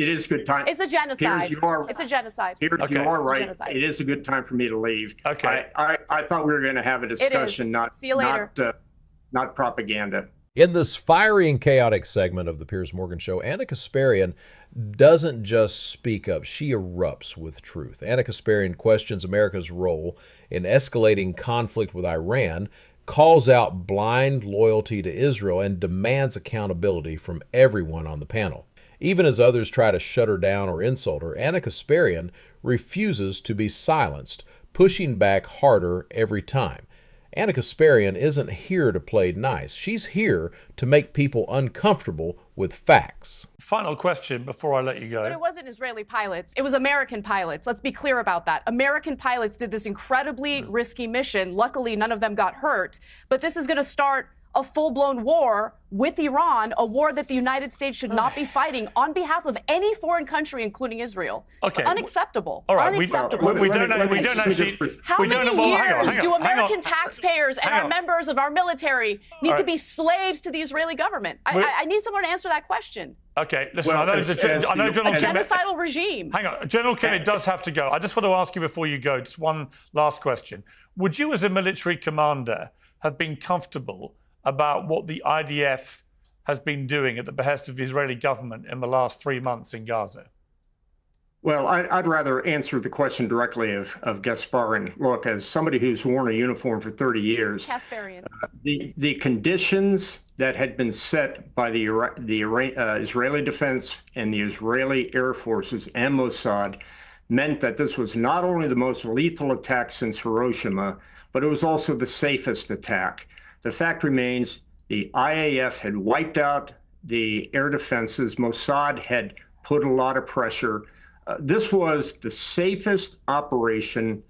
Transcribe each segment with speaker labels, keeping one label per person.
Speaker 1: It is a good time.
Speaker 2: It's a genocide.
Speaker 1: Piers,
Speaker 2: it's a genocide.
Speaker 1: Piers,
Speaker 3: Okay.
Speaker 1: you are right. It is a good time for me to leave.
Speaker 3: Okay.
Speaker 1: I thought we were going to have a discussion,
Speaker 2: See you later.
Speaker 1: not propaganda.
Speaker 4: In this fiery and chaotic segment of the Piers Morgan Show, Ana Kasparian doesn't just speak up, she erupts with truth. Ana Kasparian questions America's role in escalating conflict with Iran, calls out blind loyalty to Israel, and demands accountability from everyone on the panel. Even as others try to shut her down or insult her, Ana Kasparian refuses to be silenced, pushing back harder every time. Ana Kasparian isn't here to play nice. She's here to make people uncomfortable with facts.
Speaker 3: Final question before I let you go.
Speaker 2: But it wasn't Israeli pilots. It was American pilots. Let's be clear about that. American pilots did this incredibly risky mission. Luckily, none of them got hurt. But this is going to start a full-blown war with Iran, a war that the United States should not be fighting on behalf of any foreign country, including Israel.
Speaker 3: Okay.
Speaker 2: It's unacceptable.
Speaker 3: All right.
Speaker 2: Unacceptable.
Speaker 3: We don't actually.
Speaker 2: How many years do American taxpayers and
Speaker 3: hang
Speaker 2: our
Speaker 3: on.
Speaker 2: members of our military need
Speaker 3: All
Speaker 2: to
Speaker 3: right.
Speaker 2: be slaves to the Israeli government? I need someone to answer that question.
Speaker 3: Okay, listen,
Speaker 1: Well,
Speaker 3: I know General
Speaker 2: A
Speaker 3: Kimmy.
Speaker 2: genocidal regime.
Speaker 3: Hang on, General Kimmy does have to go. I just want to ask you before you go, just one last question. Would you, as a military commander, have been comfortable about what the IDF has been doing at the behest of the Israeli government in the last 3 months in Gaza?
Speaker 1: Well, I'd rather answer the question directly of Gasparin. Look, as somebody who's worn a uniform for 30 years,
Speaker 2: Kasparian.
Speaker 1: the conditions that had been set by the Israeli Defense and the Israeli Air Forces and Mossad meant that this was not only the most lethal attack since Hiroshima, but it was also the safest attack. The fact remains the IAF had wiped out the air defenses. Mossad had put a lot of pressure. This was the safest operation,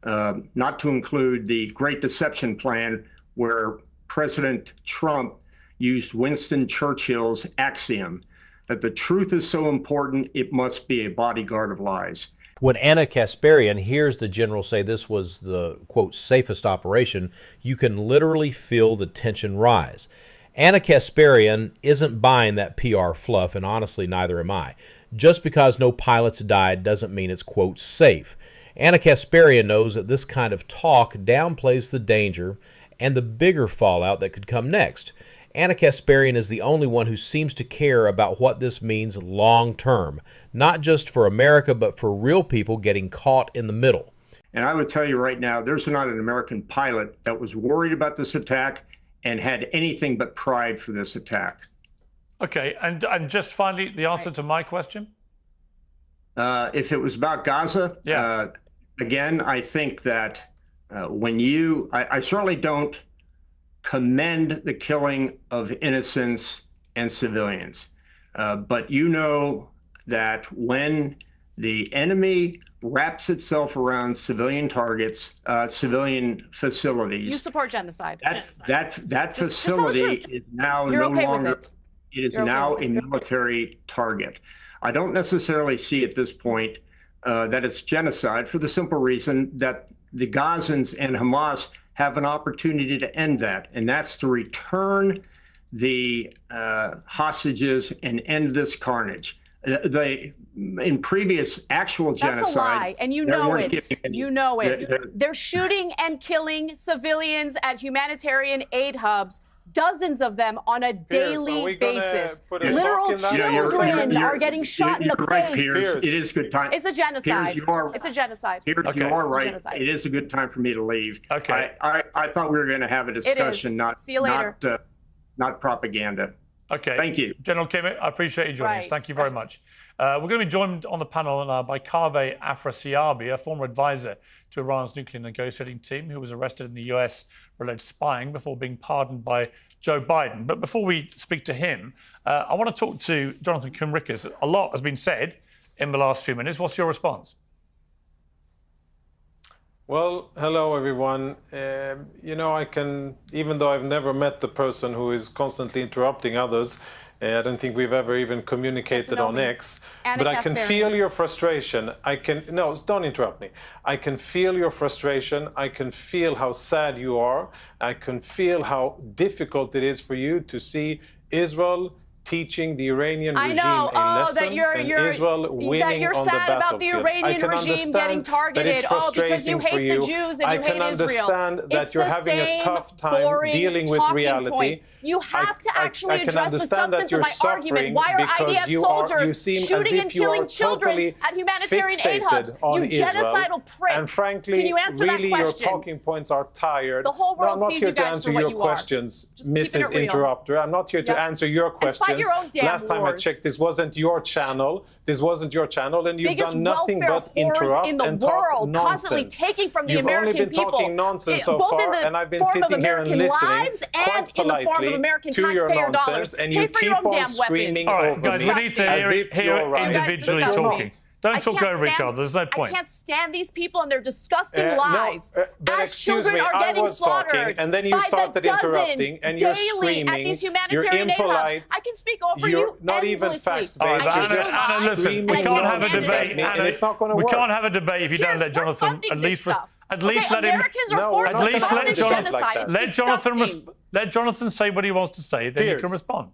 Speaker 1: not to include the Great Deception Plan, where President Trump used Winston Churchill's axiom that the truth is so important, it must be a bodyguard of lies.
Speaker 4: When Ana Kasparian hears the general say this was the, quote, safest operation, you can literally feel the tension rise. Ana Kasparian isn't buying that PR fluff, and honestly, neither am I. Just because no pilots died doesn't mean it's, quote, safe. Ana Kasparian knows that this kind of talk downplays the danger and the bigger fallout that could come next. Ana Kasparian is the only one who seems to care about what this means long term, not just for America, but for real people getting caught in the middle.
Speaker 1: And I would tell you right now, there's not an American pilot that was worried about this attack and had anything but pride for this attack.
Speaker 3: Okay, and just finally, the answer to my question?
Speaker 1: If it was about Gaza, again, I think that I certainly don't commend the killing of innocents and civilians. But you know that when the enemy wraps itself around civilian targets, civilian facilities.
Speaker 2: You support genocide.
Speaker 1: That facility is now
Speaker 2: You're
Speaker 1: no
Speaker 2: okay with
Speaker 1: longer.
Speaker 2: it.
Speaker 1: It is
Speaker 2: You're okay
Speaker 1: now
Speaker 2: with
Speaker 1: a
Speaker 2: it.
Speaker 1: military target. I don't necessarily see at this point that it's genocide, for the simple reason that the Gazans and Hamas have an opportunity to end that, and that's to return the hostages and end this carnage. In previous actual genocides,
Speaker 2: that's a lie, and you know it. You know it. They're shooting and killing civilians at humanitarian aid hubs, dozens of them on a daily basis. Literal children are getting shot in the face.
Speaker 1: Right, Piers. It is a good time.
Speaker 2: It's a genocide.
Speaker 1: Piers,
Speaker 2: it's a genocide.
Speaker 1: Piers,
Speaker 3: Okay.
Speaker 1: you are right.
Speaker 2: Genocide.
Speaker 1: It is a good time for me to leave.
Speaker 3: Okay.
Speaker 1: I thought we were going to have a discussion,
Speaker 2: See you later.
Speaker 1: not propaganda.
Speaker 3: Okay.
Speaker 1: Thank you.
Speaker 3: General Kimmy, I appreciate you joining us. Thank you very much. We're going to be joined on the panel now by Kaveh Afrasiabi, a former advisor to Iran's nuclear negotiating team, who was arrested in the US for alleged spying before being pardoned by Joe Biden. But before we speak to him, I want to talk to Jonathan Conricus. A lot has been said in the last few minutes. What's your response?
Speaker 5: Well, hello everyone. I can, even though I've never met the person who is constantly interrupting others, I don't think we've ever even communicated on X, but I can feel your frustration. No, don't interrupt me. I can feel your frustration. I can feel how sad you are. I can feel how difficult it is for you to see Israel teaching the Iranian regime a lesson and Israel winning on the battlefield. I can understand that it's frustrating for you. I can understand that you're having a tough time dealing with reality.
Speaker 2: You have to actually address the substance
Speaker 5: of
Speaker 2: my argument. Why are IDF soldiers shooting and killing children at humanitarian aid hubs? You genocidal prick.
Speaker 5: And frankly,
Speaker 2: can you answer
Speaker 5: really
Speaker 2: that
Speaker 5: your
Speaker 2: question?
Speaker 5: talking points are tired.
Speaker 2: The whole world
Speaker 5: I'm not
Speaker 2: sees
Speaker 5: here
Speaker 2: you
Speaker 5: to
Speaker 2: guys
Speaker 5: answer
Speaker 2: for what
Speaker 5: your
Speaker 2: you
Speaker 5: questions,
Speaker 2: are.
Speaker 5: Mrs. Interrupter. I'm not here to answer your questions.
Speaker 2: Your own damn
Speaker 5: Last time I checked, this wasn't your channel. This wasn't your channel, and you've done nothing but interrupt and talk nonsense.
Speaker 2: Constantly taking from the
Speaker 5: You've
Speaker 2: American
Speaker 5: only been
Speaker 2: people,
Speaker 5: talking nonsense so
Speaker 2: both
Speaker 5: far,
Speaker 2: in the
Speaker 5: and I've been
Speaker 2: form
Speaker 5: sitting
Speaker 2: of
Speaker 5: here and
Speaker 2: American
Speaker 5: listening
Speaker 2: lives
Speaker 5: quite
Speaker 2: and in the form of
Speaker 5: politely
Speaker 2: American
Speaker 5: to your
Speaker 2: taxpayer
Speaker 5: nonsense,
Speaker 2: dollars.
Speaker 5: and you
Speaker 2: Pay for
Speaker 5: keep
Speaker 2: your own
Speaker 5: on
Speaker 2: damn
Speaker 5: screaming
Speaker 2: weapons.
Speaker 3: Guys, we need to hear individually talking. Don't talk over each other. There's no point.
Speaker 2: I can't stand these people and their disgusting lies.
Speaker 5: But
Speaker 2: As
Speaker 5: excuse
Speaker 2: children
Speaker 5: me,
Speaker 2: are
Speaker 5: I
Speaker 2: getting
Speaker 5: was
Speaker 2: slaughtered
Speaker 5: talking, and then you started interrupting, and you're
Speaker 2: daily
Speaker 5: screaming.
Speaker 2: at these
Speaker 5: You're
Speaker 2: humanitarian aid hubs.
Speaker 5: impolite.
Speaker 2: I can speak over
Speaker 5: You're
Speaker 2: you
Speaker 5: not even
Speaker 2: endlessly.
Speaker 5: facts-based.
Speaker 3: Anna, listen, we can't have a debate.
Speaker 5: And it's not going to
Speaker 3: we
Speaker 5: work.
Speaker 3: can't have a debate if you don't let Jonathan
Speaker 2: at least let him.
Speaker 3: Let Jonathan say what he wants to say. Then you can respond.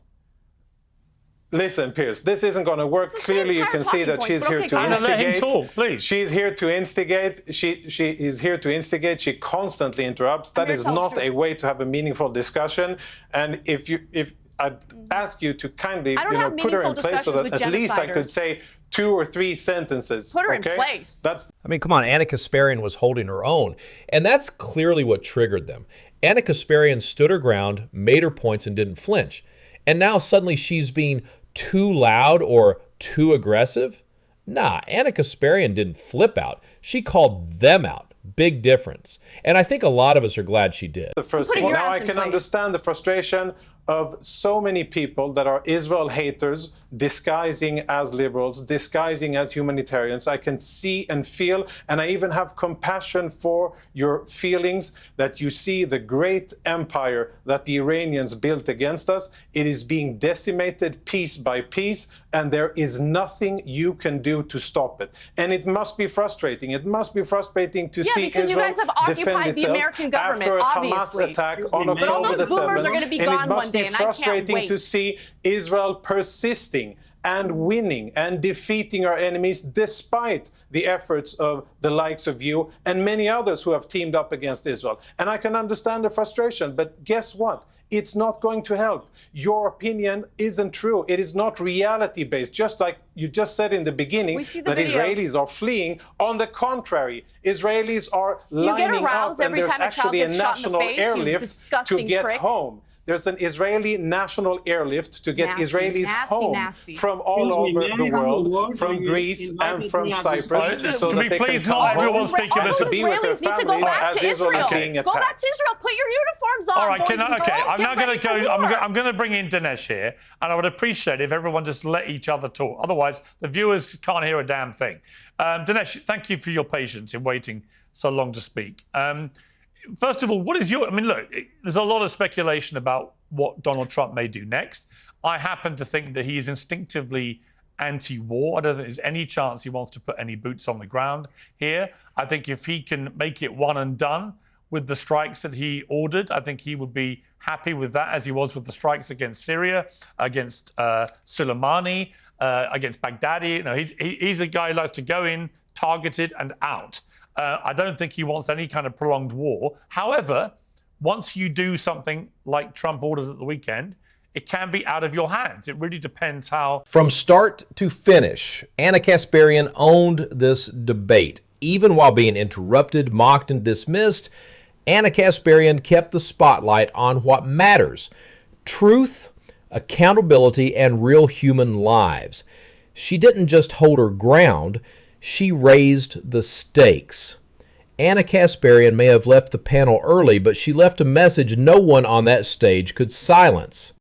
Speaker 5: Listen, Piers, this isn't going to work. Clearly, you can see that she's here to instigate.
Speaker 3: Let him talk, please.
Speaker 5: She's here to instigate. She is here to instigate. She constantly interrupts. That is not a way to have a meaningful discussion. And if I'd ask you to kindly, put her in place so that at least I could say 2 or 3 sentences.
Speaker 2: Put her in place.
Speaker 4: I mean, come on, Ana Kasparian was holding her own. And that's clearly what triggered them. Ana Kasparian stood her ground, made her points, and didn't flinch. And now suddenly she's being too loud or too aggressive? Nah, Ana Kasparian didn't flip out. She called them out. Big difference. And I think a lot of us are glad she did.
Speaker 5: The first thing. Now I can understand the frustration of so many people that are Israel haters disguising as liberals, disguising as humanitarians. I can see and feel, and I even have compassion for your feelings that you see the great empire that the Iranians built against us. It is being decimated piece by piece, and there is nothing you can do to stop it. And it must be frustrating. It must be frustrating to see Israel defend itself after a Hamas attack on October the 7th. And it must be frustrating to see Israel persisting and winning and defeating our enemies despite the efforts of the likes of you and many others who have teamed up against Israel. And I can understand the frustration, but guess what? It's not going to help. Your opinion isn't true. It is not reality-based. Just like you just said in the beginning that Israelis are fleeing. On the contrary, Israelis are lining up, and there's actually a national airlift to get home. There's an Israeli national airlift to get Israelis home from all over the world, from Greece and from Cyprus, so that they can come home to be with their families as Israel is being attacked.
Speaker 2: Go back to Israel. Put your uniforms on.
Speaker 3: All right, I'm now going to go. I'm going to bring in Dinesh here, and I would appreciate if everyone just let each other talk. Otherwise, the viewers can't hear a damn thing. Dinesh, thank you for your patience in waiting so long to speak. First of all, what is your... I mean, look, there's a lot of speculation about what Donald Trump may do next. I happen to think that he is instinctively anti-war. I don't think there's any chance he wants to put any boots on the ground here. I think if he can make it one and done with the strikes that he ordered, I think he would be happy with that, as he was with the strikes against Syria, against Soleimani, against Baghdadi. You know, he's a guy who likes to go in, targeted, and out. I don't think he wants any kind of prolonged war. However, once you do something like Trump ordered at the weekend, it can be out of your hands. It really depends how...
Speaker 4: From start to finish, Ana Kasparian owned this debate. Even while being interrupted, mocked, and dismissed, Ana Kasparian kept the spotlight on what matters: truth, accountability, and real human lives. She didn't just hold her ground, she raised the stakes. Ana Kasparian may have left the panel early, but she left a message no one on that stage could silence.